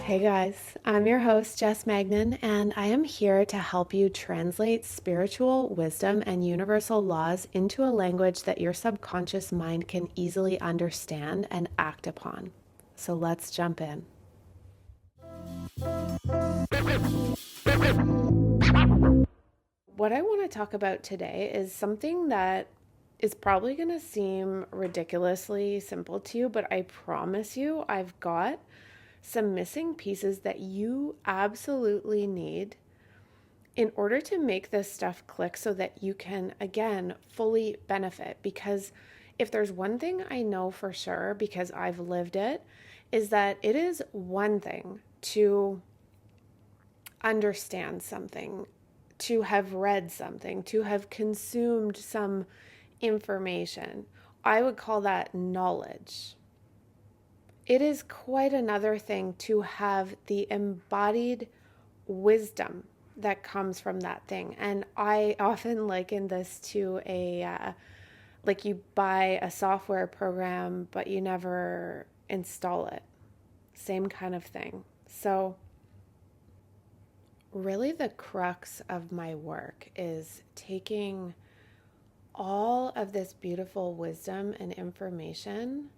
Hey guys, I'm your host, Jess Magnan, and I am here to help you translate spiritual wisdom and universal laws into a language that your subconscious mind can easily understand and act upon. So let's jump in. What I want to talk about today is something that is probably going to seem ridiculously simple to you, but I promise you, I've got some missing pieces that you absolutely need in order to make this stuff click so that you can, again, fully benefit. Because if there's one thing I know for sure, because I've lived it, is that it is one thing to understand something, to have read something, to have consumed some information. I would call that knowledge. It is quite another thing to have the embodied wisdom that comes from that thing. And I often liken this to like you buy a software program, but you never install it. Same kind of thing. So, really, the crux of my work is taking all of this beautiful wisdom and information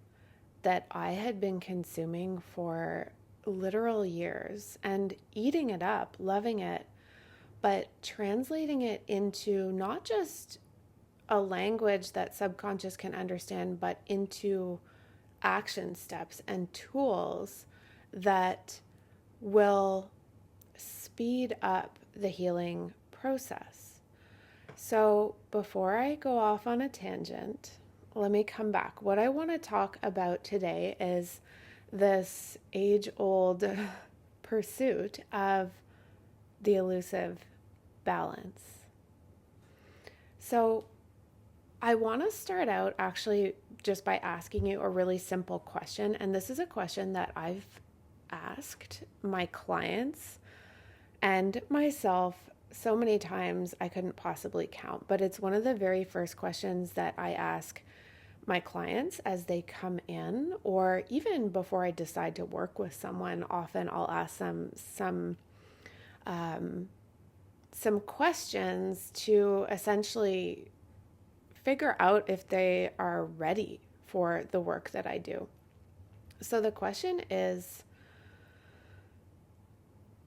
that I had been consuming for literal years and eating it up, loving it, but translating it into not just a language that subconscious can understand, but into action steps and tools that will speed up the healing process. So before I go off on a tangent, let me come back. What I want to talk about today is this age-old pursuit of the elusive balance. So I want to start out actually just by asking you a really simple question. And this is a question that I've asked my clients and myself so many times I couldn't possibly count. But it's one of the very first questions that I ask my clients as they come in, or even before I decide to work with someone. Often I'll ask them some questions to essentially figure out if they are ready for the work that I do. So the question is,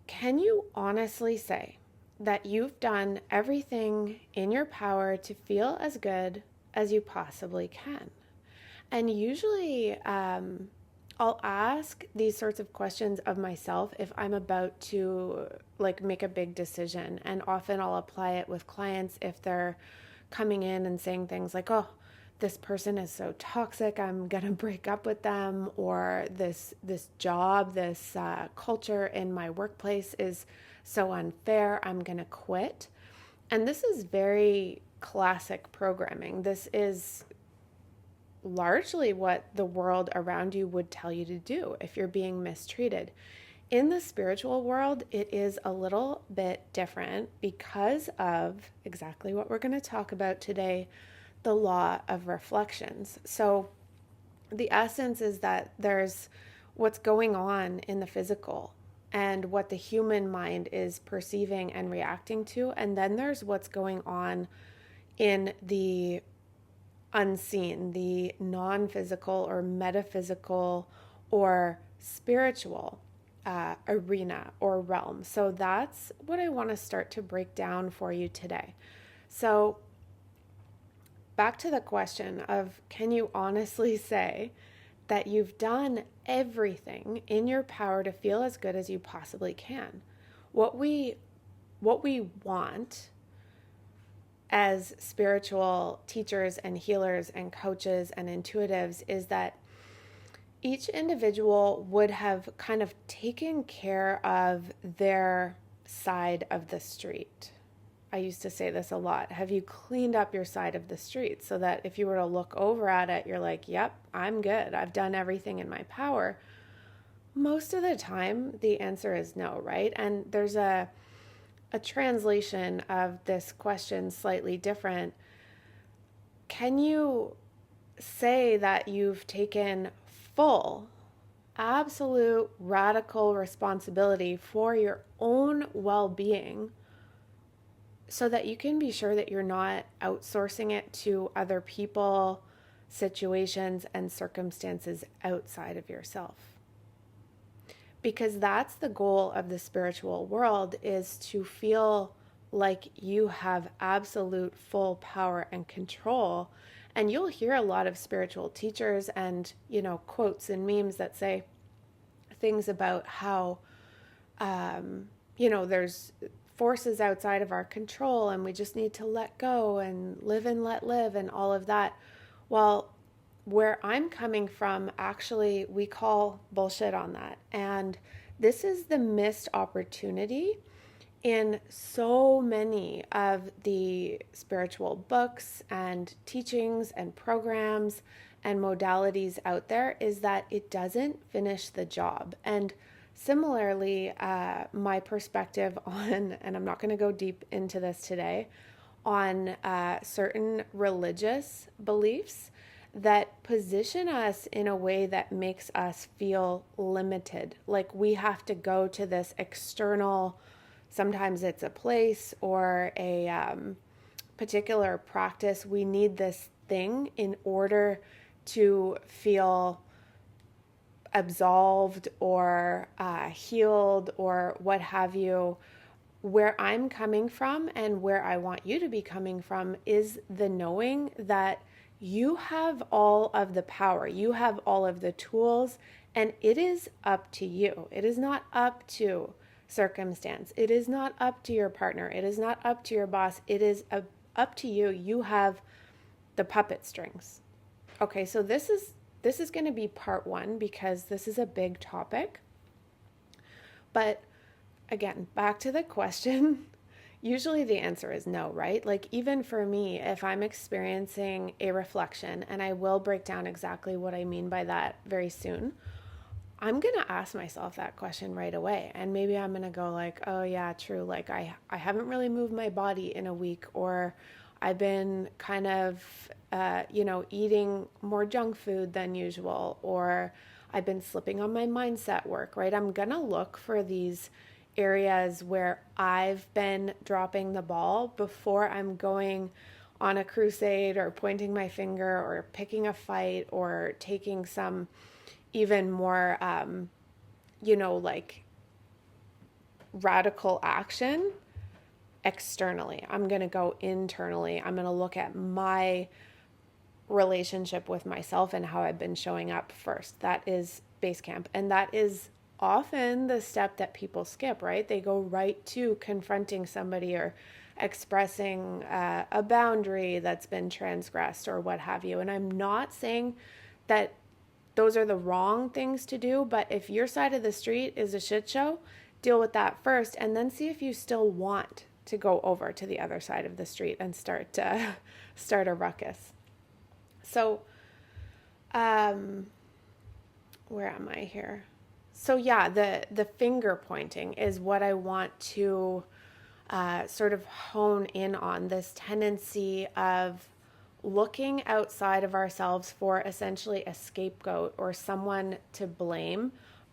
can you honestly say that you've done everything in your power to feel as good as you possibly can? And usually I'll ask these sorts of questions of myself if I'm about to like make a big decision. And often I'll apply it with clients if they're coming in and saying things like, oh, this person is so toxic, I'm gonna break up with them, or this job, this culture in my workplace is so unfair, I'm gonna quit. And this is very classic programming. This is largely what the world around you would tell you to do if you're being mistreated. In the spiritual world, it is a little bit different because of exactly what we're going to talk about today, the law of reflections. So the essence is that there's what's going on in the physical and what the human mind is perceiving and reacting to, and then there's what's going on in the unseen, the non-physical or metaphysical or spiritual arena or realm. So that's what I want to start to break down for you today. So back to the question of, can you honestly say that you've done everything in your power to feel as good as you possibly can? What we want as spiritual teachers and healers and coaches and intuitives is that each individual would have kind of taken care of their side of the street. I used to say this a lot. Have you cleaned up your side of the street so that if you were to look over at it, you're like, yep, I'm good. I've done everything in my power. Most of the time, the answer is no, right? And there's a translation of this question slightly different. Can you say that you've taken full absolute radical responsibility for your own well being so that you can be sure that you're not outsourcing it to other people, situations, and circumstances outside of yourself. Because that's the goal of the spiritual world, is to feel like you have absolute full power and control. And you'll hear a lot of spiritual teachers and, quotes and memes that say things about how, there's forces outside of our control and we just need to let go and live and let live and all of that. Well, where I'm coming from, actually, we call bullshit on that. And this is the missed opportunity in so many of the spiritual books and teachings and programs and modalities out there, is that it doesn't finish the job. And similarly, my perspective on, and I'm not going to go deep into this today, on certain religious beliefs that position us in a way that makes us feel limited. Like we have to go to this external, sometimes it's a place or a particular practice. We need this thing in order to feel absolved or healed or what have you. Where I'm coming from and where I want you to be coming from is the knowing that you have all of the power, you have all of the tools, and it is up to you. It is not up to circumstance. It is not up to your partner. It is not up to your boss. It is up to you. You have the puppet strings. Okay, so this is going to be part one because this is a big topic. But again, back to the question. Usually the answer is no, right? Like even for me, if I'm experiencing a reflection, and I will break down exactly what I mean by that very soon, I'm going to ask myself that question right away. And maybe I'm going to go like, oh yeah, true. Like I haven't really moved my body in a week, or I've been kind of, eating more junk food than usual, or I've been slipping on my mindset work, right? I'm going to look for these areas where I've been dropping the ball before I'm going on a crusade or pointing my finger or picking a fight or taking some even more, like radical action externally. I'm going to go internally. I'm going to look at my relationship with myself and how I've been showing up first. That is base camp. And that is often the step that people skip, right? They go right to confronting somebody or expressing a boundary that's been transgressed or what have you. And I'm not saying that those are the wrong things to do, but if your side of the street is a shit show, deal with that first and then see if you still want to go over to the other side of the street and start a ruckus. So, where am I here? So yeah, the finger pointing is what I want to sort of hone in on, this tendency of looking outside of ourselves for essentially a scapegoat or someone to blame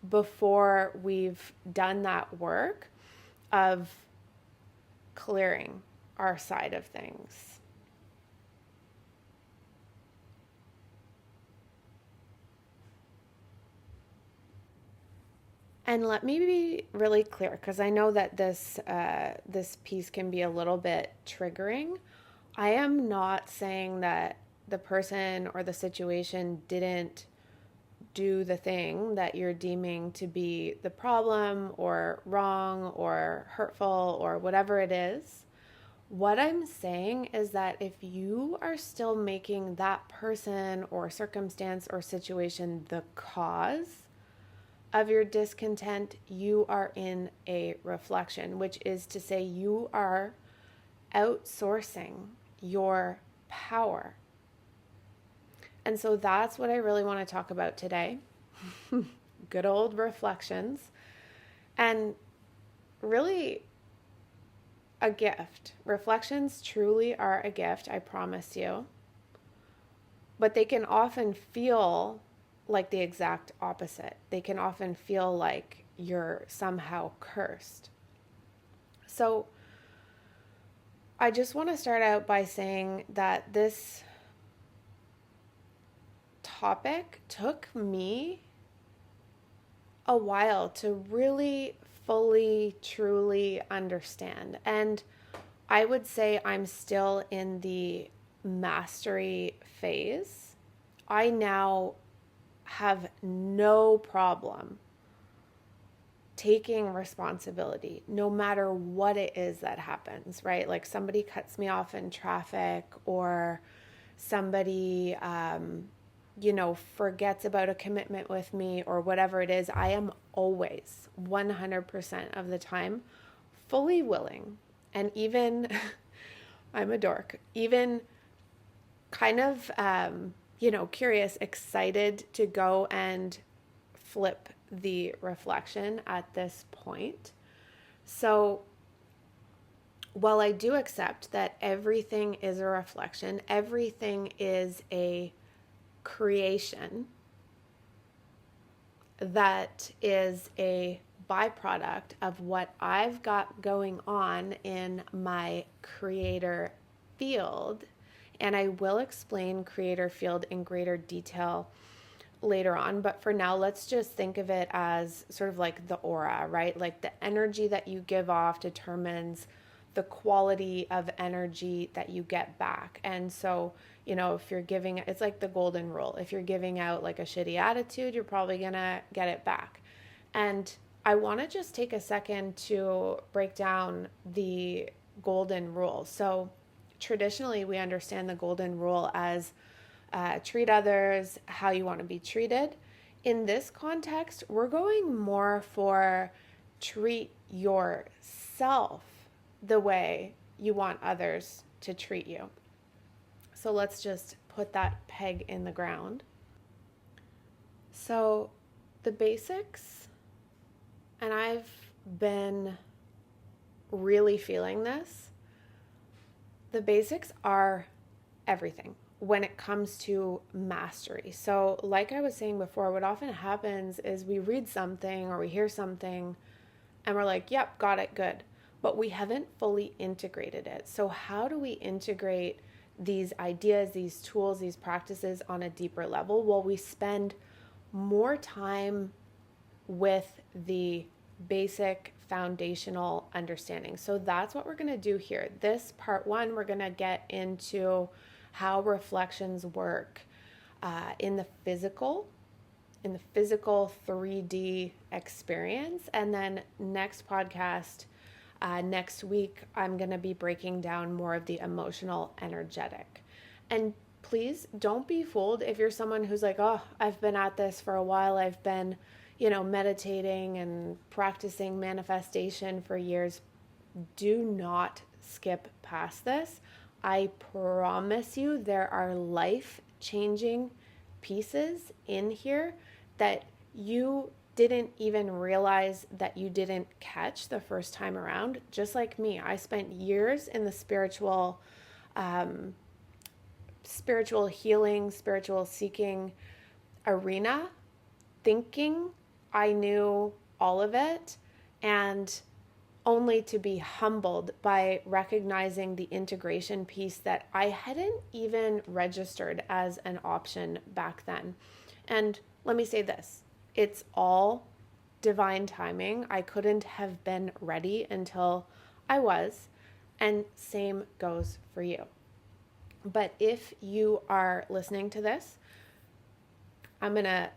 before we've done that work of clearing our side of things. And let me be really clear, because I know that this piece can be a little bit triggering. I am not saying that the person or the situation didn't do the thing that you're deeming to be the problem or wrong or hurtful or whatever it is. What I'm saying is that if you are still making that person or circumstance or situation the cause of your discontent, you are in a reflection, which is to say you are outsourcing your power. And so that's what I really want to talk about today. Good old reflections. And really a gift. Reflections truly are a gift, I promise you. But they can often feel like the exact opposite. They can often feel like you're somehow cursed. So I just want to start out by saying that this topic took me a while to really fully, truly understand. And I would say I'm still in the mastery phase. I now have no problem taking responsibility no matter what it is that happens, right? Like somebody cuts me off in traffic, or somebody forgets about a commitment with me, or whatever it is. I am always 100% of the time fully willing, and even I'm a dork, even kind of curious, excited to go and flip the reflection at this point. So while I do accept that everything is a reflection, everything is a creation that is a byproduct of what I've got going on in my creator field. And I will explain creator field in greater detail later on, but for now, let's just think of it as sort of like the aura, right? Like the energy that you give off determines the quality of energy that you get back. And so, if you're giving, it's like the golden rule. If you're giving out like a shitty attitude, you're probably gonna get it back. And I want to just take a second to break down the golden rule. So traditionally, we understand the golden rule as treat others how you want to be treated. In this context, we're going more for treat yourself the way you want others to treat you. So let's just put that peg in the ground. So the basics, and I've been really feeling this, the basics are everything when it comes to mastery. So like I was saying before, what often happens is we read something or we hear something and we're like, yep, got it, good. But we haven't fully integrated it. So how do we integrate these ideas, these tools, these practices on a deeper level? Well, we spend more time with the basic foundational understanding. So that's what we're going to do here. This part one, we're going to get into how reflections work in the physical 3D experience. And then next podcast, next week, I'm going to be breaking down more of the emotional energetic. And please don't be fooled if you're someone who's like, oh, I've been at this for a while. I've been, meditating and practicing manifestation for years. Do not skip past this. I promise you there are life-changing pieces in here that you didn't even realize that you didn't catch the first time around. Just like me, I spent years in the spiritual healing, spiritual seeking arena, thinking I knew all of it, and only to be humbled by recognizing the integration piece that I hadn't even registered as an option back then. And let me say this, it's all divine timing. I couldn't have been ready until I was, and same goes for you. But if you are listening to this, I'm going to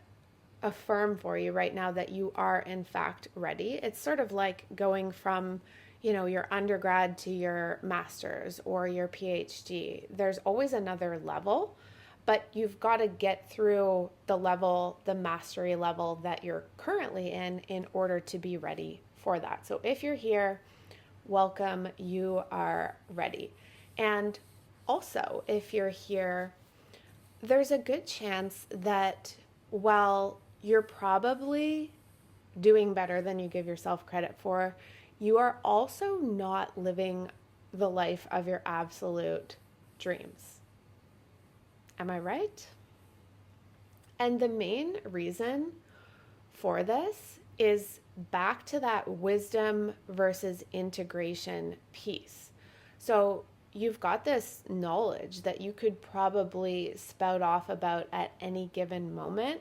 affirm for you right now that you are in fact ready. It's sort of like going from, your undergrad to your master's or your PhD. There's always another level, but you've got to get through the mastery level that you're currently in order to be ready for that. So if you're here, welcome, you are ready. And also, if you're here, there's a good chance that while you're probably doing better than you give yourself credit for, you are also not living the life of your absolute dreams. Am I right? And the main reason for this is back to that wisdom versus integration piece. So you've got this knowledge that you could probably spout off about at any given moment,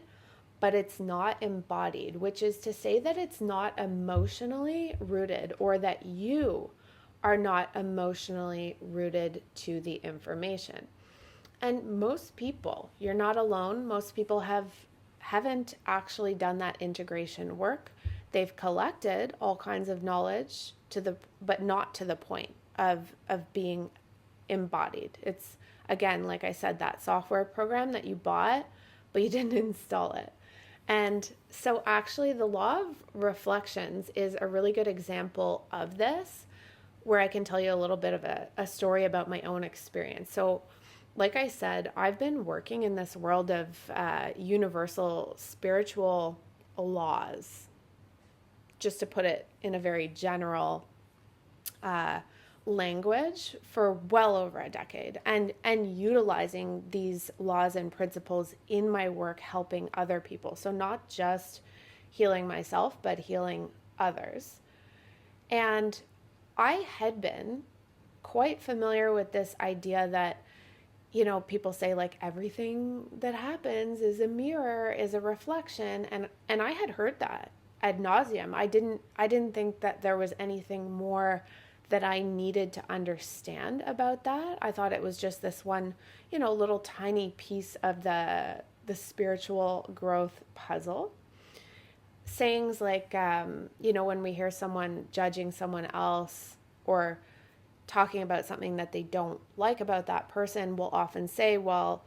but it's not embodied, which is to say that it's not emotionally rooted, or that you are not emotionally rooted to the information. And most people, you're not alone, most people haven't actually done that integration work. They've collected all kinds of knowledge but not to the point of being embodied. It's, again, like I said, that software program that you bought, but you didn't install it. And so actually the law of reflections is a really good example of this, where I can tell you a little bit of a story about my own experience. So like I said, I've been working in this world of universal spiritual laws, just to put it in a very general language, for well over a decade, and utilizing these laws and principles in my work, helping other people. So not just healing myself, but healing others. And I had been quite familiar with this idea that, people say like everything that happens is a mirror, is a reflection, and I had heard that ad nauseum. I didn't think that there was anything more that I needed to understand about that. I thought it was just this one, little tiny piece of the spiritual growth puzzle. Sayings like, when we hear someone judging someone else or talking about something that they don't like about that person, will often say, well,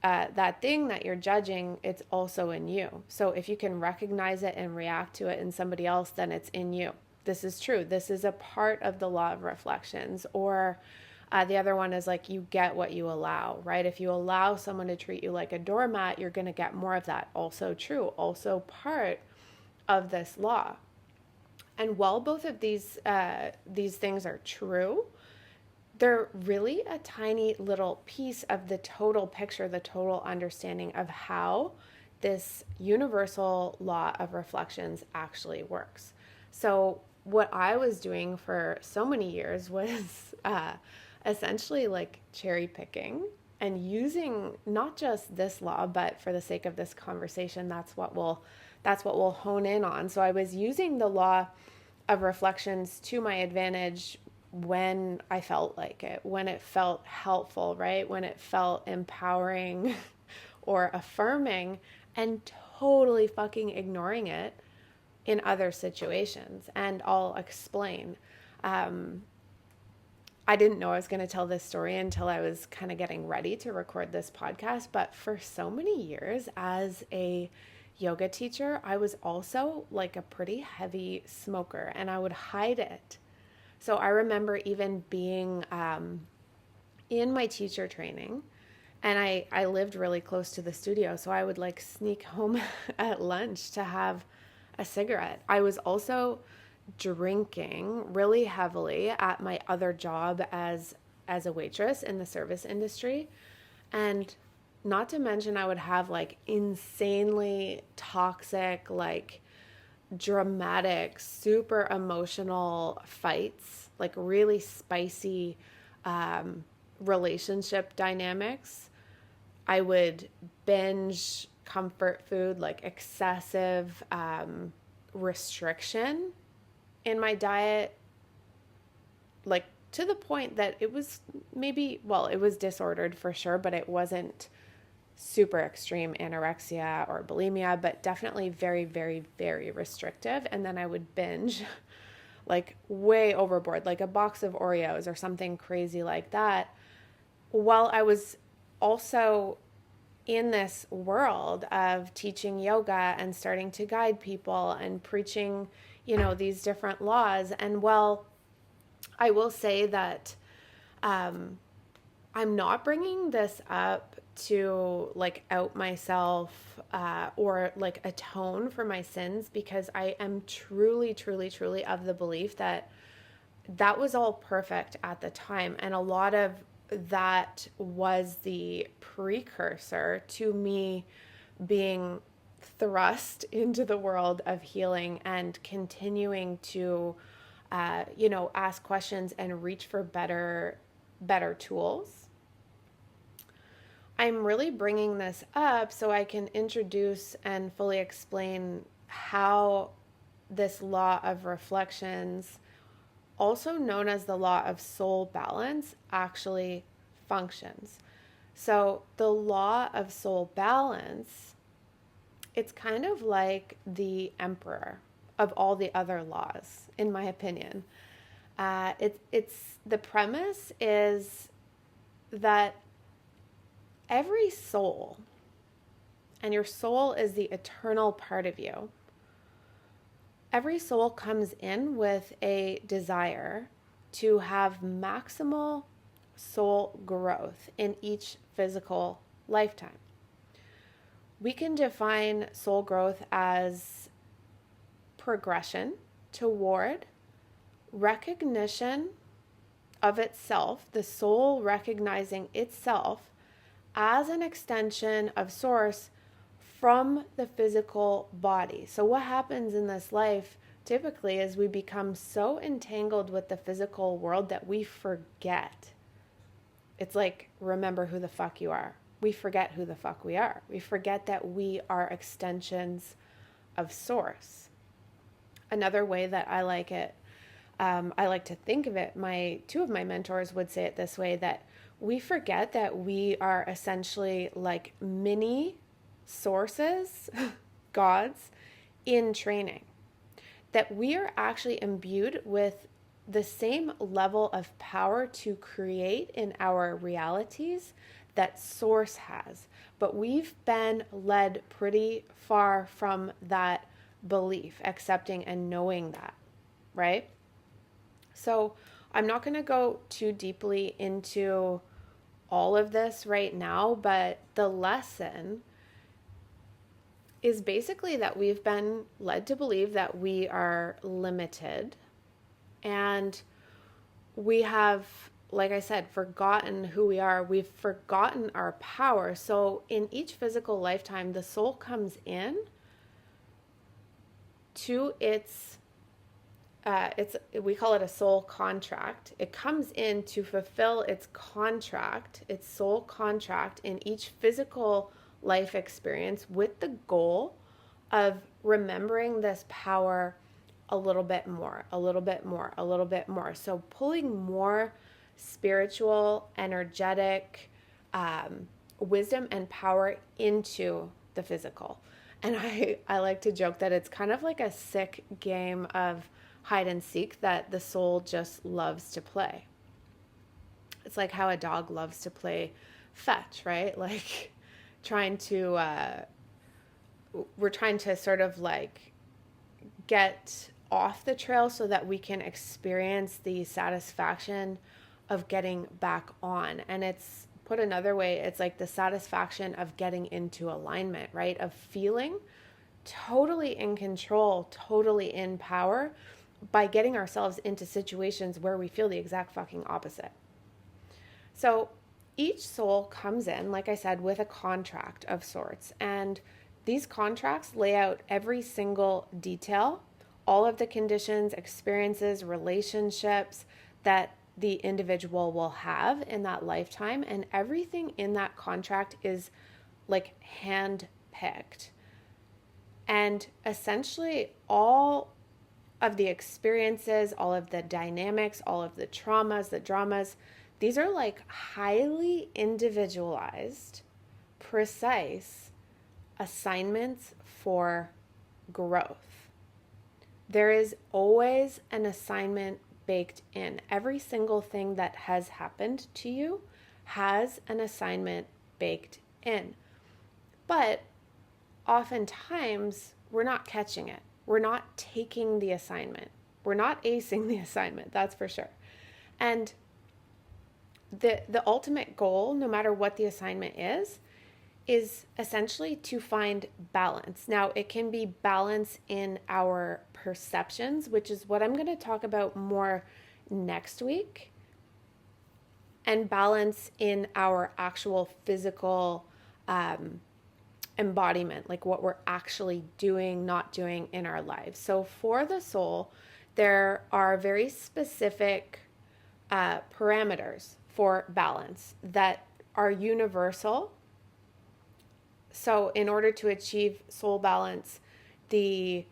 that thing that you're judging, it's also in you. So if you can recognize it and react to it in somebody else, then it's in you. This is true. This is a part of the law of reflections. Or the other one is like, you get what you allow, right? If you allow someone to treat you like a doormat, you're going to get more of that. Also true. Also part of this law. And while both of these things are true, they're really a tiny little piece of the total picture, the total understanding of how this universal law of reflections actually works. So what I was doing for so many years was essentially like cherry picking and using not just this law, but for the sake of this conversation, that's what we'll hone in on. So I was using the law of reflections to my advantage when I felt like it, when it felt helpful, right? When it felt empowering or affirming, and totally fucking ignoring it in other situations. And I'll explain. I didn't know I was going to tell this story until I was kind of getting ready to record this podcast. But for so many years as a yoga teacher, I was also like a pretty heavy smoker, and I would hide it. So I remember even being in my teacher training, and I lived really close to the studio, so I would like sneak home at lunch to have a cigarette. I was also drinking really heavily at my other job as a waitress in the service industry. And not to mention, I would have like insanely toxic, like dramatic, super emotional fights, like really spicy relationship dynamics. I would binge comfort food, like excessive restriction in my diet, like to the point that it was it was disordered for sure, but it wasn't super extreme anorexia or bulimia, but definitely very, very, very restrictive. And then I would binge like way overboard, like a box of Oreos or something crazy like that, while I was also in this world of teaching yoga and starting to guide people and preaching, these different laws. And I will say that I'm not bringing this up to like out myself or like atone for my sins, because I am truly, truly, truly of the belief that was all perfect at the time. And a lot of that was the precursor to me being thrust into the world of healing and continuing to, ask questions and reach for better tools. I'm really bringing this up so I can introduce and fully explain how this law of reflections, also known as the law of soul balance, actually functions. So, the law of soul balance, it's kind of like the emperor of all the other laws, in my opinion. It's the premise is that every soul, and your soul is the eternal part of you, every soul comes in with a desire to have maximal soul growth in each physical lifetime. We can define soul growth as progression toward recognition of itself, the soul recognizing itself as an extension of source from the physical body. So what happens in this life typically is we become so entangled with the physical world that we forget. It's like, remember who the fuck you are. We forget who the fuck we are. We forget that we are extensions of source. Another way that I like it, I like to think of it, two of my mentors would say it this way, that we forget that we are essentially like mini sources, gods, in training. That we are actually imbued with the same level of power to create in our realities that source has. But we've been led pretty far from that belief, accepting and knowing that, right? So I'm not going to go too deeply into all of this right now, but the lesson is basically that we've been led to believe that we are limited, and we have, like I said, forgotten who we are. We've forgotten our power. So in each physical lifetime, the soul comes in to we call it a soul contract. It comes in to fulfill its contract, its soul contract in each physical life experience, with the goal of remembering this power a little bit more, a little bit more, a little bit more. So pulling more spiritual, energetic wisdom and power into the physical. And I like to joke that it's kind of like a sick game of hide and seek that the soul just loves to play. It's like how a dog loves to play fetch, right? Like we're trying to sort of like get off the trail so that we can experience the satisfaction of getting back on. And it's, put another way, it's like the satisfaction of getting into alignment, right? Of feeling totally in control, totally in power by getting ourselves into situations where we feel the exact fucking opposite. So each soul comes in, like I said, with a contract of sorts. And these contracts lay out every single detail, all of the conditions, experiences, relationships that the individual will have in that lifetime. And everything in that contract is like hand-picked. And essentially all of the experiences, all of the dynamics, all of the traumas, the dramas, these are like highly individualized, precise assignments for growth. There is always an assignment baked in. Every single thing that has happened to you has an assignment baked in. But oftentimes we're not catching it. We're not taking the assignment. We're not acing the assignment, that's for sure. And the ultimate goal, no matter what the assignment is essentially to find balance. Now, it can be balance in our perceptions, which is what I'm going to talk about more next week, and balance in our actual physical embodiment, like what we're actually doing, not doing in our lives. So for the soul, there are very specific parameters for balance that are universal. So in order to achieve soul balance, the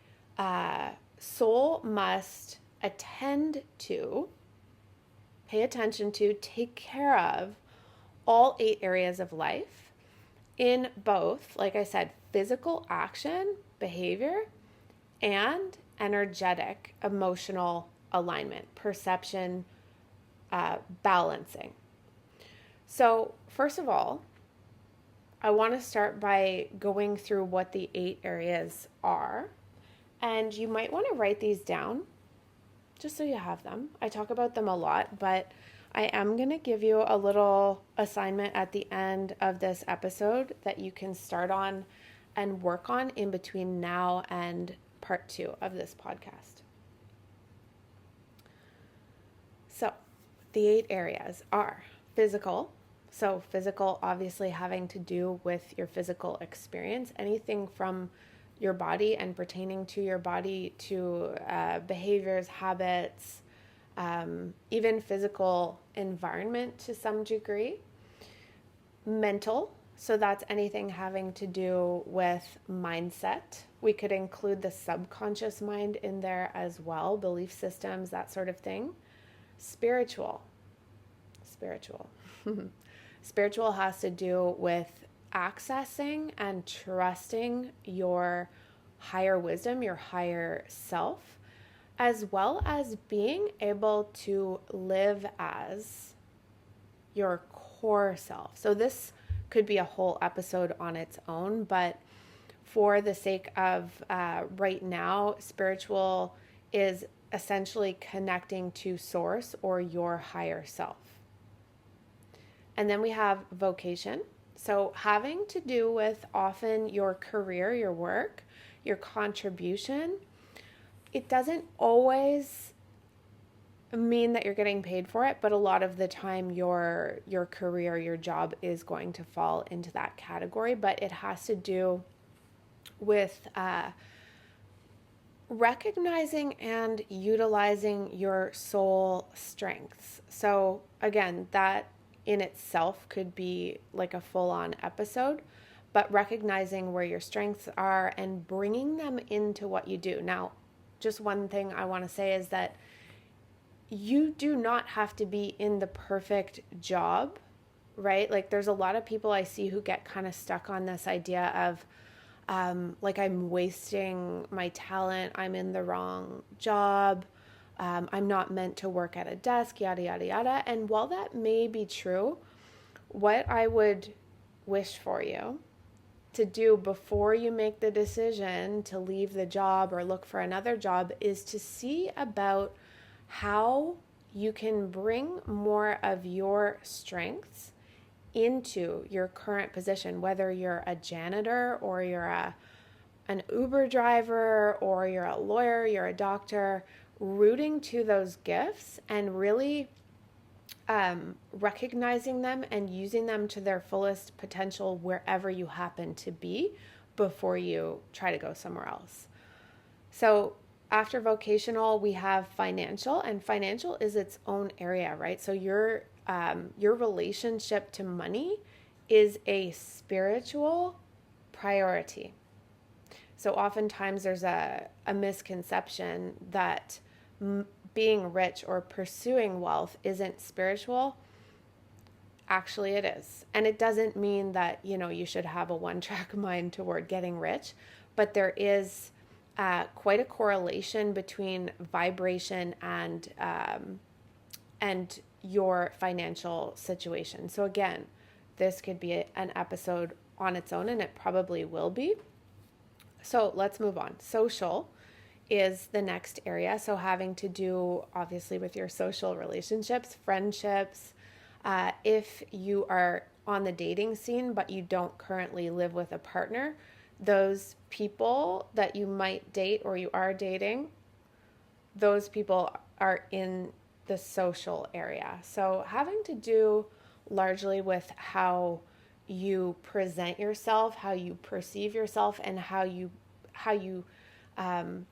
soul must attend to, pay attention to, take care of all 8 areas of life in both, like I said, physical action, behavior, and energetic, emotional alignment, perception, balancing. So, first of all, I want to start by going through what the 8 areas are. And you might want to write these down just so you have them. I talk about them a lot, but I am going to give you a little assignment at the end of this episode that you can start on and work on in between now and part 2 of this podcast. So, the 8 areas are physical. So, physical obviously having to do with your physical experience, anything from your body and pertaining to your body to behaviors, habits, even physical environment to some degree. Mental, so that's anything having to do with mindset. We could include the subconscious mind in there as well, belief systems, that sort of thing. Spiritual. Spiritual has to do with accessing and trusting your higher wisdom, your higher self, as well as being able to live as your core self. So this could be a whole episode on its own, but for the sake of right now, spiritual is essentially connecting to source or your higher self. And then we have vocation. So having to do with often your career, your work, your contribution. It doesn't always mean that you're getting paid for it, but a lot of the time your career, your job is going to fall into that category, but it has to do with recognizing and utilizing your soul strengths. So again, that in itself could be like a full-on episode, but recognizing where your strengths are and bringing them into what you do. Now, just one thing I want to say is that you do not have to be in the perfect job, right? Like there's a lot of people I see who get kind of stuck on this idea of like I'm wasting my talent, I'm in the wrong job, I'm not meant to work at a desk, yada, yada, yada. And while that may be true, what I would wish for you to do before you make the decision to leave the job or look for another job is to see about how you can bring more of your strengths into your current position, whether you're a janitor or you're an Uber driver or you're a lawyer, you're a doctor, rooting to those gifts and really recognizing them and using them to their fullest potential wherever you happen to be before you try to go somewhere else. So after vocational, we have financial, and financial is its own area, right? So your relationship to money is a spiritual priority. So oftentimes there's a misconception that being rich or pursuing wealth isn't spiritual. Actually, it is. And it doesn't mean that, you should have a one-track mind toward getting rich, but there is quite a correlation between vibration and your financial situation. So again, this could be an episode on its own, and it probably will be. So let's move on. Social is the next area. So having to do obviously with your social relationships, friendships. If you are on the dating scene, but you don't currently live with a partner, those people that you might date or you are dating, those people are in the social area. So having to do largely with how you present yourself, how you perceive yourself, and how you um,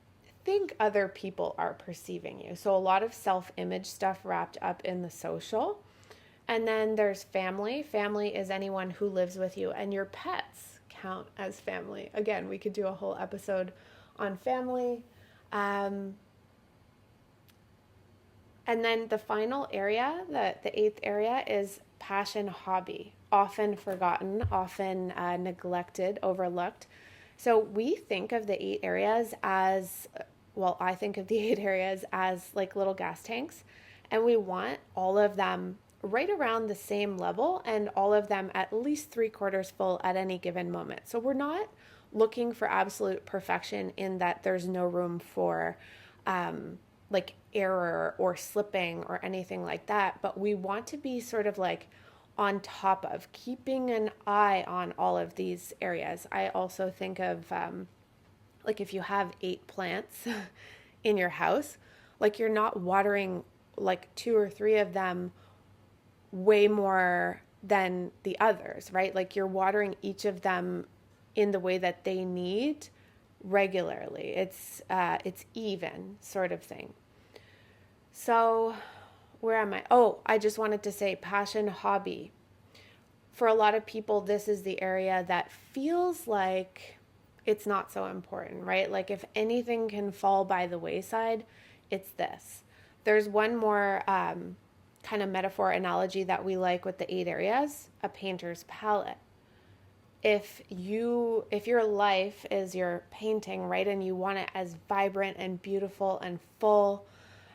think other people are perceiving you. So a lot of self-image stuff wrapped up in the social. And then there's family. Family is anyone who lives with you, and your pets count as family. Again, we could do a whole episode on family. Um, and then the final area, the eighth area, is passion hobby. Often forgotten, often neglected, overlooked. So we think of the eight areas as, well, I think of the eight areas as like little gas tanks, and we want all of them right around the same level and all of them at least 3/4 full at any given moment. So we're not looking for absolute perfection in that there's no room for like error or slipping or anything like that, but we want to be sort of like on top of keeping an eye on all of these areas. I also think of like if you have 8 plants in your house, like you're not watering like 2 or 3 of them way more than the others, right? Like you're watering each of them in the way that they need regularly. It's even sort of thing. So where am I? Oh, I just wanted to say passion hobby. For a lot of people, this is the area that feels like it's not so important, right? Like if anything can fall by the wayside, it's this. There's one more kind of metaphor analogy that we like with the 8 areas, a painter's palette. If your life is your painting, right, and you want it as vibrant and beautiful and full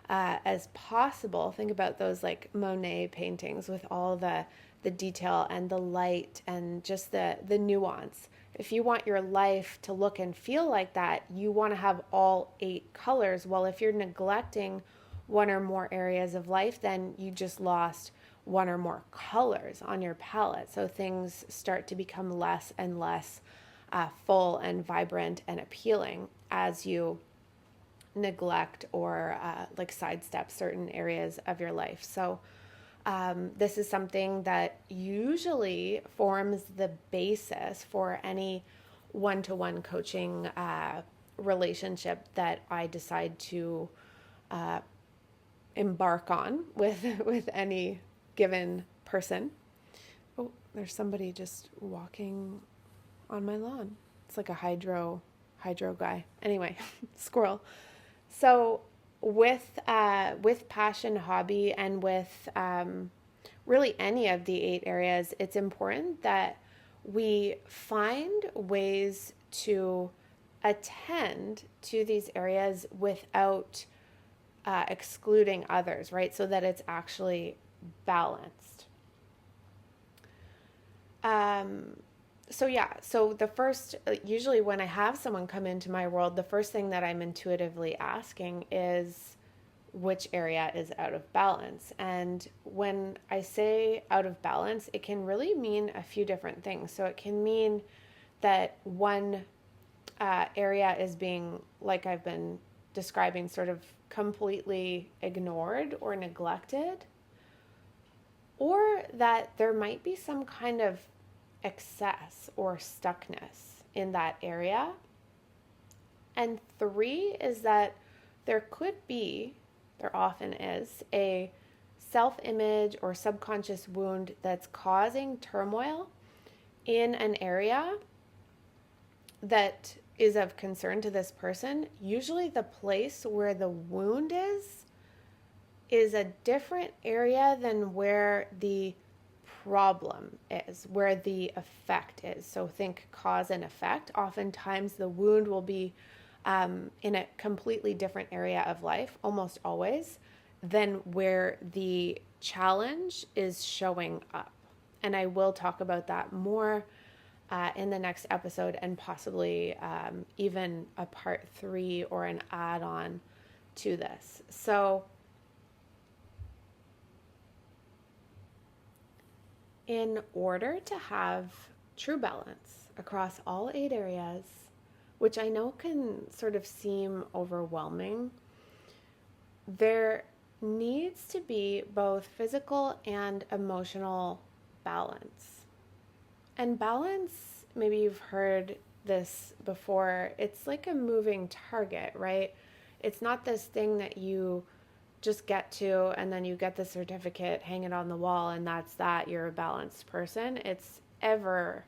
as possible, think about those like Monet paintings with all the detail and the light and just the nuance. If you want your life to look and feel like that, you want to have all 8 colors. Well, if you're neglecting one or more areas of life, then you just lost one or more colors on your palette. So things start to become less and less full and vibrant and appealing as you neglect or like sidestep certain areas of your life. So this is something that usually forms the basis for any one-to-one coaching relationship that I decide to embark on with any given person. Oh, there's somebody just walking on my lawn. It's like a hydro guy. Anyway, squirrel. So with passion hobby and with really any of the 8 areas, it's important that we find ways to attend to these areas without excluding others, right? So that it's actually balanced. So the first, usually when I have someone come into my world, the first thing that I'm intuitively asking is which area is out of balance. And when I say out of balance, it can really mean a few different things. So it can mean that one area is being, like I've been describing, sort of completely ignored or neglected, or that there might be some kind of excess or stuckness in that area. And 3 is that there often is, a self-image or subconscious wound that's causing turmoil in an area that is of concern to this person. Usually the place where the wound is a different area than where the problem is, where the effect is. So think cause and effect. Oftentimes the wound will be in a completely different area of life, almost always, than where the challenge is showing up. And I will talk about that more in the next episode, and possibly even a part 3 or an add-on to this. So in order to have true balance across all 8 areas, which I know can sort of seem overwhelming, there needs to be both physical and emotional balance. And balance, maybe you've heard this before, it's like a moving target, right? It's not this thing that you just get to and then you get the certificate, hang it on the wall, and that's that. You're a balanced person. It's ever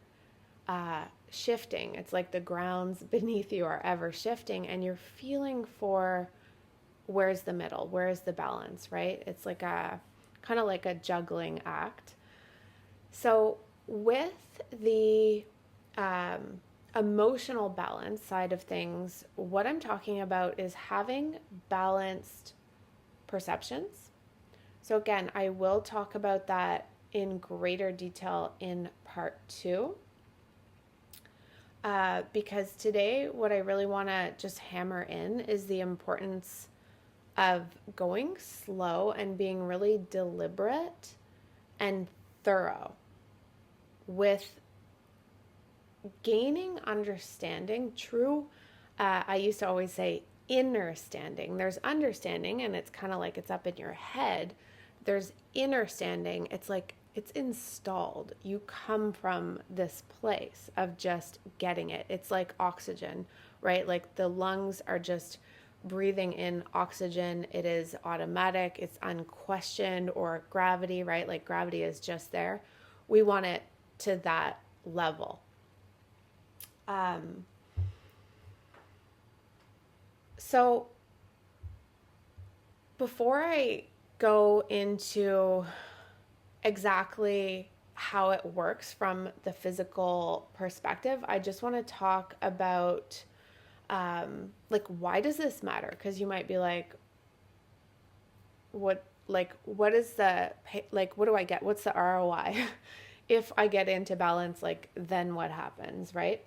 shifting. It's like the grounds beneath you are ever shifting, and you're feeling for where's the middle, where's the balance, right? It's like a kind of like a juggling act. So, with the emotional balance side of things, what I'm talking about is having balanced perceptions. So, again, I will talk about that in greater detail in part 2. Because today, what I really want to just hammer in is the importance of going slow and being really deliberate and thorough with gaining understanding, true, I used to always say inner standing. There's understanding, and it's kind of like it's up in your head. There's inner standing. It's like it's installed. You come from this place of just getting it. It's like oxygen, right? Like the lungs are just breathing in oxygen. It is automatic. It's unquestioned, or gravity, right? Like gravity is just there. We want it to that level. So before I go into exactly how it works from the physical perspective, I just want to talk about like, why does this matter? Because you might be like, what is the, like, what do I get? What's the ROI? If I get into balance, like, then what happens, right?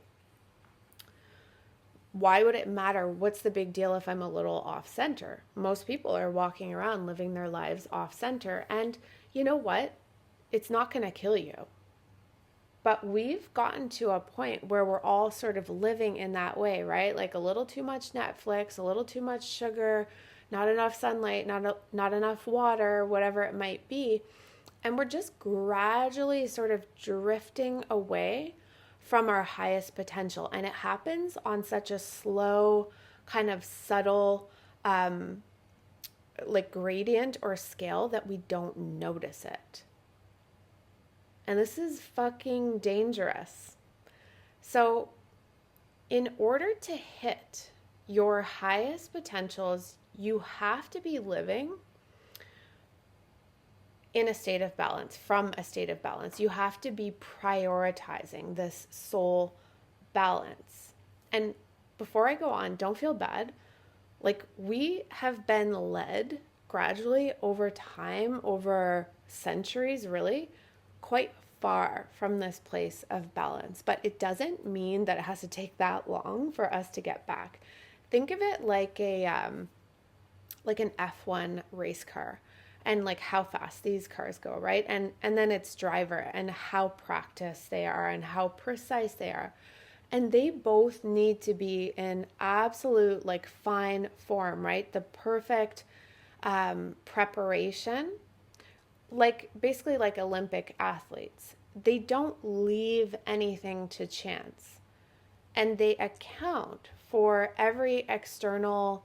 Why would it matter? What's the big deal if I'm a little off center? Most people are walking around living their lives off center. And you know what? It's not going to kill you. But we've gotten to a point where we're all sort of living in that way, right? Like a little too much Netflix, a little too much sugar, not enough sunlight, not enough water, whatever it might be. And we're just gradually sort of drifting away from our highest potential. And it happens on such a slow, kind of subtle, like gradient or scale that we don't notice it. And this is fucking dangerous. So, in order to hit your highest potentials, you have to be living in a state of balance, from a state of balance. You have to be prioritizing this soul balance. And before I go on, don't feel bad. Like, we have been led gradually over time, over centuries, really, quite far from this place of balance. But it doesn't mean that it has to take that long for us to get back. Think of it like like an F1 race car, and like how fast these cars go, right? And then its driver, and how practiced they are, and how precise they are. And they both need to be in absolute like fine form, right? The perfect preparation, like basically like Olympic athletes. They don't leave anything to chance, and they account for every external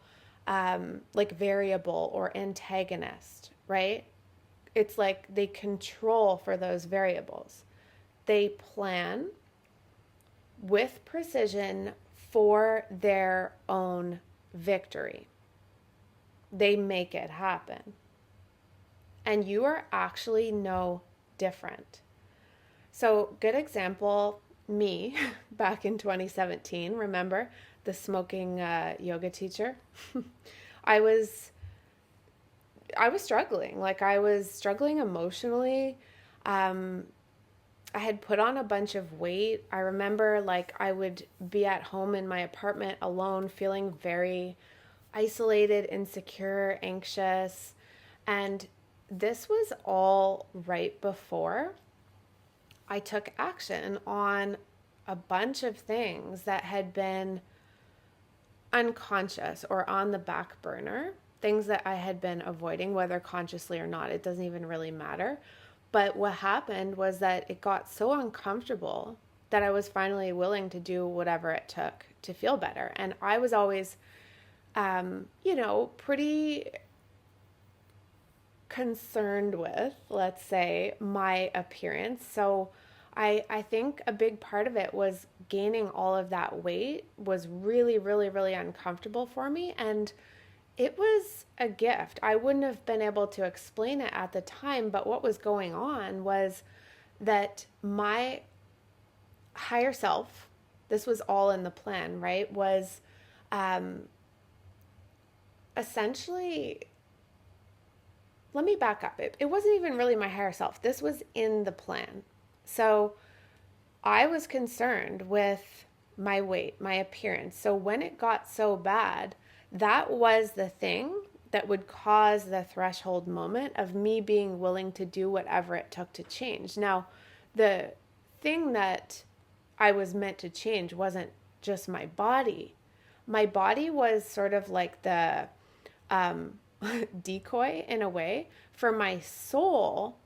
like variable or antagonist, right? It's like they control for those variables. They plan with precision for their own victory. They make it happen. And you are actually no different. So, good example, me back in 2017, remember the smoking yoga teacher? I was struggling. Like, I was struggling emotionally. I had put on a bunch of weight. I remember like I would be at home in my apartment alone, feeling very isolated, insecure, anxious. And this was all right before I took action on a bunch of things that had been unconscious or on the back burner, things that I had been avoiding, whether consciously or not. It doesn't even really matter. But what happened was that it got so uncomfortable that I was finally willing to do whatever it took to feel better. And I was always, pretty concerned with, let's say, my appearance. So I think a big part of it was gaining all of that weight was really, really, really uncomfortable for me. And it was a gift. I wouldn't have been able to explain it at the time, but what was going on was that my higher self, this was all in the plan, right? Was um, essentially, let me back up. It wasn't even really my higher self. This was in the plan. So I was concerned with my weight, my appearance. So when it got so bad, that was the thing that would cause the threshold moment of me being willing to do whatever it took to change. Now, the thing that I was meant to change wasn't just my body. My body was sort of like the decoy in a way for my soul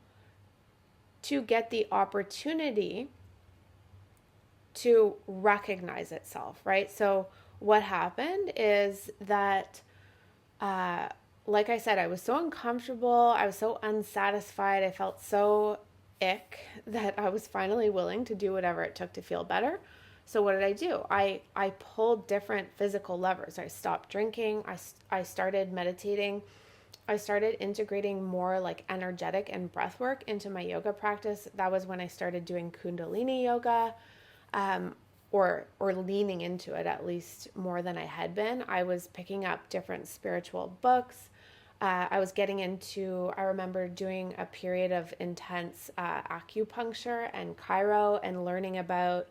to get the opportunity to recognize itself, right? So what happened is that, like I said, I was so uncomfortable. I was so unsatisfied. I felt so ick that I was finally willing to do whatever it took to feel better. So what did I do? I pulled different physical levers. I stopped drinking. I started meditating. I started integrating more like energetic and breath work into my yoga practice. That was when I started doing Kundalini yoga, or leaning into it at least more than I had been. I was picking up different spiritual books. I was getting into, I remember doing a period of intense acupuncture and chiro and learning about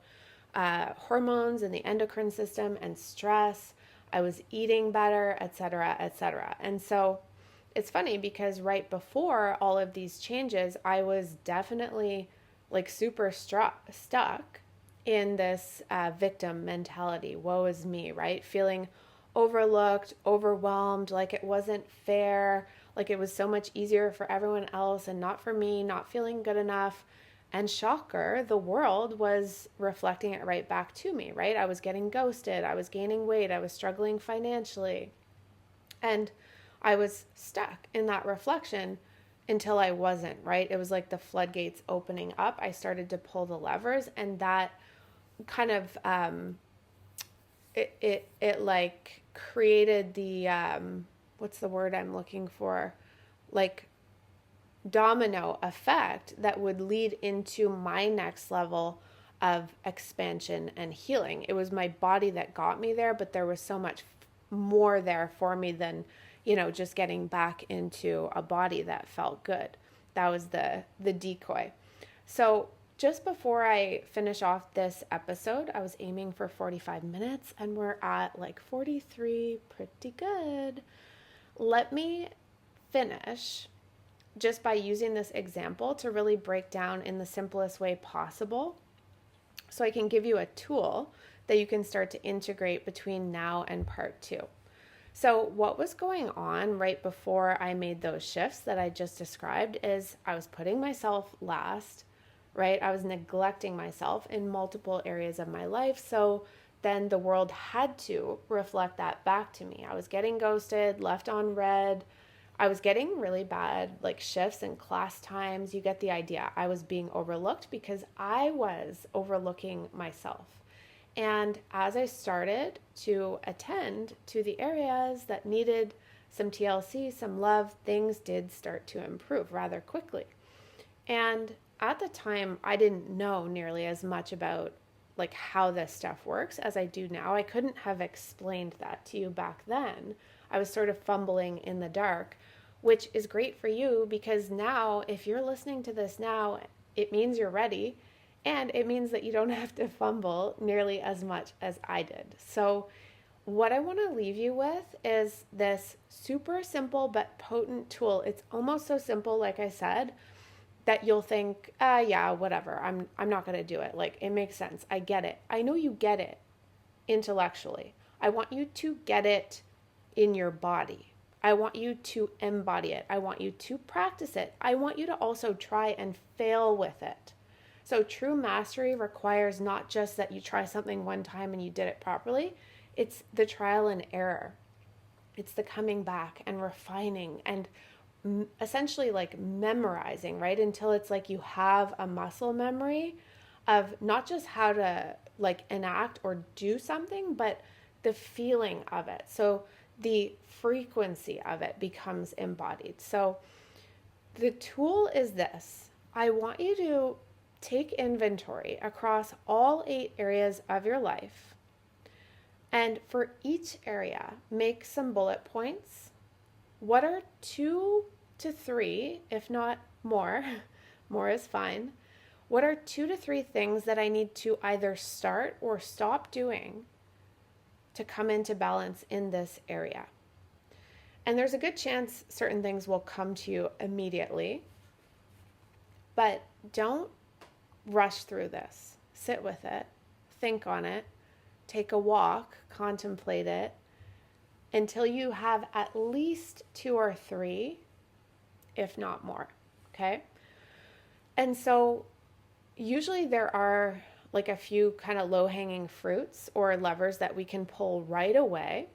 hormones and the endocrine system and stress. I was eating better, et cetera, et cetera. And so it's funny because right before all of these changes, I was definitely like super stuck in this victim mentality. Woe is me, right? Feeling overlooked, overwhelmed, like it wasn't fair, like it was so much easier for everyone else and not for me, not feeling good enough. And shocker, the world was reflecting it right back to me, right? I was getting ghosted, I was gaining weight, I was struggling financially. And I was stuck in that reflection until I wasn't, right? It was like the floodgates opening up. I started to pull the levers, and that kind of it like created the what's the word I'm looking for? Like domino effect that would lead into my next level of expansion and healing. It was my body that got me there, but there was so much more there for me than, just getting back into a body that felt good. That was the decoy. So just before I finish off this episode, I was aiming for 45 minutes and we're at like 43, pretty good. Let me finish just by using this example to really break down in the simplest way possible, so I can give you a tool that you can start to integrate between now and part 2. So what was going on right before I made those shifts that I just described is I was putting myself last, right? I was neglecting myself in multiple areas of my life. So then the world had to reflect that back to me. I was getting ghosted, left on red. I was getting really bad like shifts and class times. You get the idea. I was being overlooked because I was overlooking myself. And as I started to attend to the areas that needed some TLC, some love, things did start to improve rather quickly. And at the time, I didn't know nearly as much about like how this stuff works as I do now. I couldn't have explained that to you back then. I was sort of fumbling in the dark, which is great for you because now if you're listening to this now, it means you're ready. And it means that you don't have to fumble nearly as much as I did. So what I want to leave you with is this super simple but potent tool. It's almost so simple, like I said, that you'll think, yeah, whatever. I'm not going to do it. Like, it makes sense. I get it. I know you get it intellectually. I want you to get it in your body. I want you to embody it. I want you to practice it. I want you to also try and fail with it. So true mastery requires not just that you try something one time and you did it properly. It's the trial and error. It's the coming back and refining and essentially like memorizing, right? Until it's like you have a muscle memory of not just how to like enact or do something, but the feeling of it. So the frequency of it becomes embodied. So the tool is this. I want you to take inventory across all 8 areas of your life. And for each area, make some bullet points. What are 2 to 3, if not more, more is fine. What are 2 to 3 things that I need to either start or stop doing to come into balance in this area? And there's a good chance certain things will come to you immediately, but don't rush through this. Sit with it, think on it, take a walk, contemplate it until you have at least 2 or 3, if not more, okay? And so usually there are like a few kind of low-hanging fruits or levers that we can pull right away,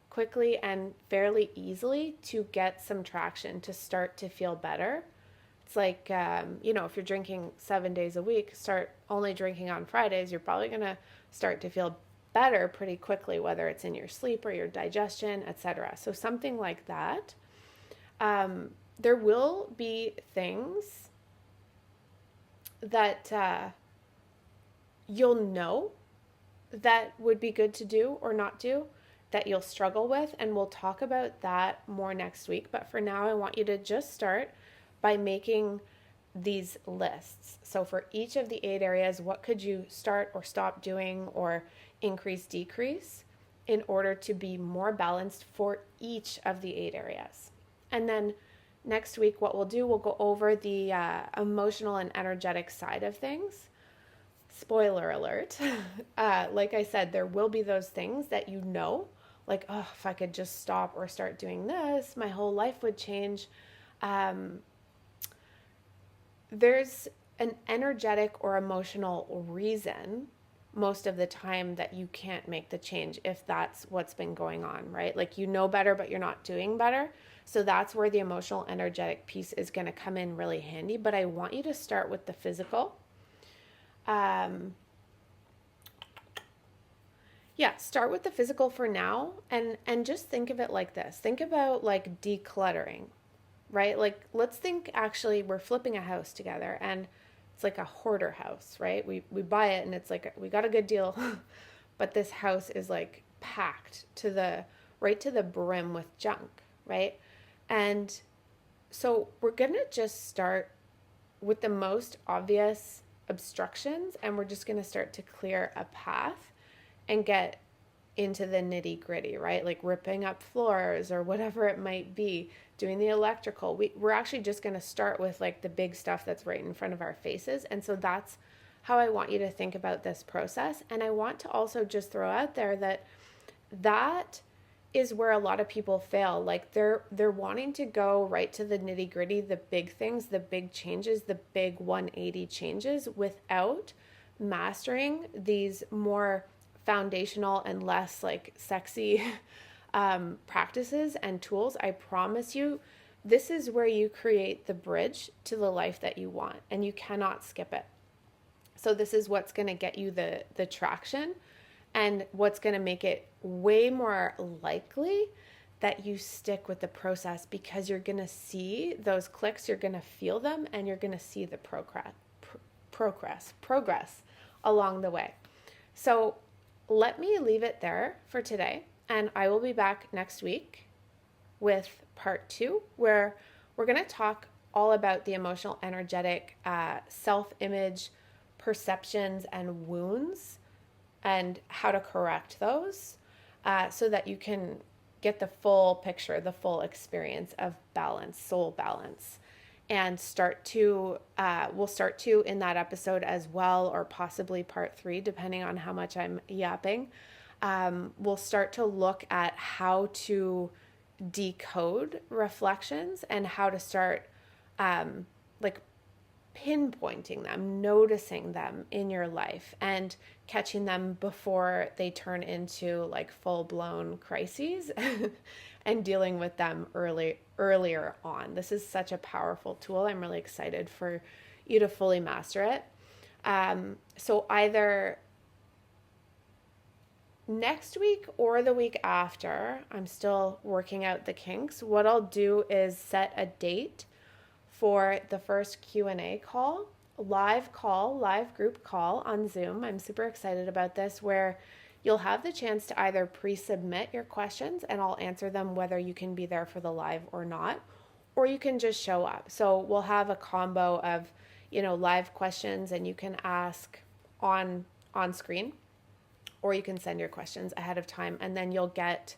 quickly and fairly easily to get some traction, to start to feel better. It's like, if you're drinking 7 days a week, start only drinking on Fridays, you're probably going to start to feel better pretty quickly, whether it's in your sleep or your digestion, etc. So something like that. There will be things that you'll know that would be good to do or not do, that you'll struggle with, and we'll talk about that more next week. But for now, I want you to just start by making these lists. So for each of the 8 areas, what could you start or stop doing or increase, decrease in order to be more balanced for each of the 8 areas? And then next week, what we'll do, we'll go over the emotional and energetic side of things. Spoiler alert. Like I said, there will be those things that like, oh, if I could just stop or start doing this, my whole life would change. There's an energetic or emotional reason most of the time that you can't make the change if that's what's been going on, right? Like better, but you're not doing better. So that's where the emotional energetic piece is going to come in really handy. But I want you to start with the physical. Start with the physical for now and just think of it like this. Think about like decluttering, right? Like let's think actually we're flipping a house together and it's like a hoarder house, right? We buy it and it's like we got a good deal, but this house is like packed right to the brim with junk, right? And so we're going to just start with the most obvious obstructions and we're just going to start to clear a path and get into the nitty gritty, right? Like ripping up floors or whatever it might be, doing the electrical. We're actually just going to start with like the big stuff that's right in front of our faces. And so that's how I want you to think about this process. And I want to also just throw out there that is where a lot of people fail. Like they're wanting to go right to the nitty gritty, the big things, the big changes, the big 180 changes without mastering these more foundational and less like sexy practices and tools. I promise you, this is where you create the bridge to the life that you want, and you cannot skip it. So this is what's going to get you the traction and what's going to make it way more likely that you stick with the process, because you're going to see those clicks, you're going to feel them, and you're going to see the progress along the way. So let me leave it there for today, and I will be back next week with part 2, where we're going to talk all about the emotional, energetic, self-image perceptions and wounds and how to correct those so that you can get the full picture, the full experience of balance, soul balance. And we'll start to in that episode as well, or possibly part 3, depending on how much I'm yapping. We'll start to look at how to decode reflections and how to start like pinpointing them, noticing them in your life, and catching them before they turn into like full-blown crises and dealing with them earlier on. This is such a powerful tool. I'm really excited for you to fully master it. So either next week or the week after, I'm still working out the kinks. What I'll do is set a date for the first Q&A call, live group call on Zoom. I'm super excited about this, where you'll have the chance to either pre-submit your questions and I'll answer them whether you can be there for the live or not, or you can just show up. So we'll have a combo of, live questions, and you can ask on screen, or you can send your questions ahead of time, and then you'll get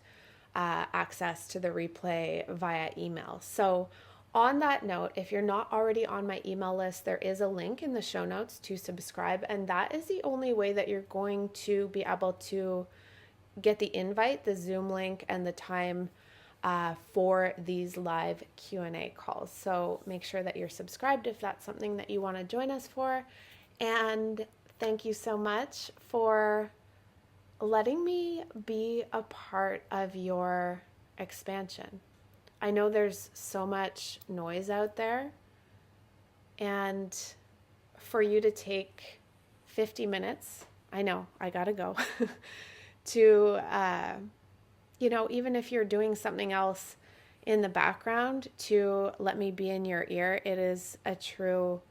access to the replay via email. So on that note, if you're not already on my email list, there is a link in the show notes to subscribe, and that is the only way that you're going to be able to get the invite, the Zoom link, and the time for these live Q&A calls. So make sure that you're subscribed if that's something that you want to join us for. And thank you so much for letting me be a part of your expansion. I know there's so much noise out there, and for you to take 50 minutes, I know I gotta go, to, even if you're doing something else in the background, to let me be in your ear, it is a true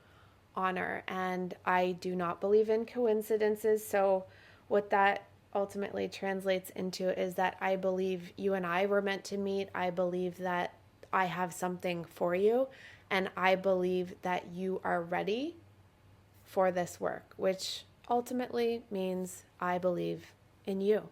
honor. And I do not believe in coincidences. So what that ultimately translates into is that I believe you and I were meant to meet. I believe that I have something for you, and I believe that you are ready for this work, which ultimately means I believe in you.